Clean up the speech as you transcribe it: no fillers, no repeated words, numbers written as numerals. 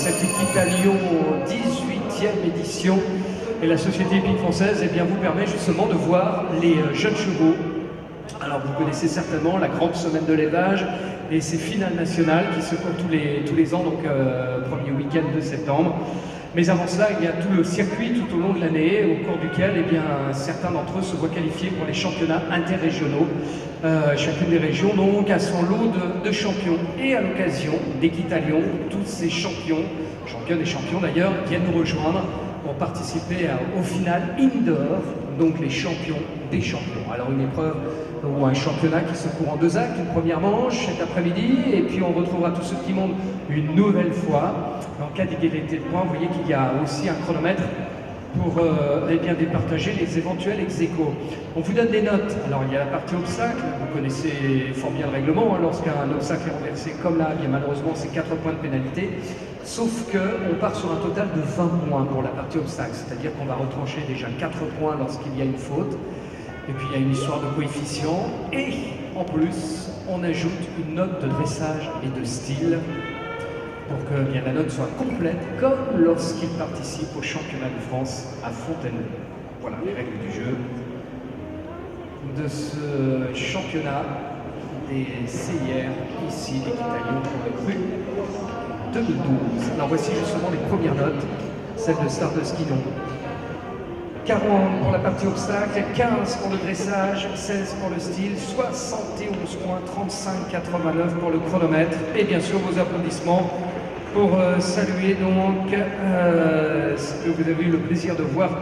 cette Equita Lyon 18e édition. Et la Société hippique française vous permet justement de voir les jeunes chevaux. Alors vous connaissez certainement la grande semaine de l'élevage et ses finales nationales qui se font tous les ans, donc premier week-end de septembre. Mais avant cela, il y a tout le circuit tout au long de l'année, au cours duquel certains d'entre eux se voient qualifiés pour les championnats interrégionaux. Chacune des régions donc a son lot de champions. Et à l'occasion d'Equita Lyon, tous ces championnes et champions d'ailleurs, viennent nous rejoindre pour participer au final indoor, donc les champions des champions. Alors une épreuve ou un championnat qui se court en 2 actes, une première manche cet après-midi, et puis on retrouvera tous ceux qui montent une nouvelle fois. En cas d'égalité de points, vous voyez qu'il y a aussi un chronomètre pour départager les éventuels ex-aequo. On vous donne des notes. Alors il y a la partie obstacle, vous connaissez fort bien le règlement, lorsqu'un obstacle est renversé comme là, malheureusement c'est 4 points de pénalité, sauf qu'on part sur un total de 20 points pour la partie obstacle, c'est-à-dire qu'on va retrancher déjà 4 points lorsqu'il y a une faute, et puis il y a une histoire de coefficient, et en plus on ajoute une note de dressage et de style, pour que la note soit complète, comme lorsqu'il participe au championnat de France à Fontainebleau. Voilà les règles du jeu de ce championnat des CIR, ici, l'Equita Lyon pour le cru 2012. Alors voici justement les premières notes, celles de Stardust Guidon. 40 pour la partie obstacle, 15 pour le dressage, 16 pour le style, 71 points, 35,89 pour le chronomètre. Et bien sûr vos applaudissements pour saluer donc ce que vous avez eu le plaisir de voir.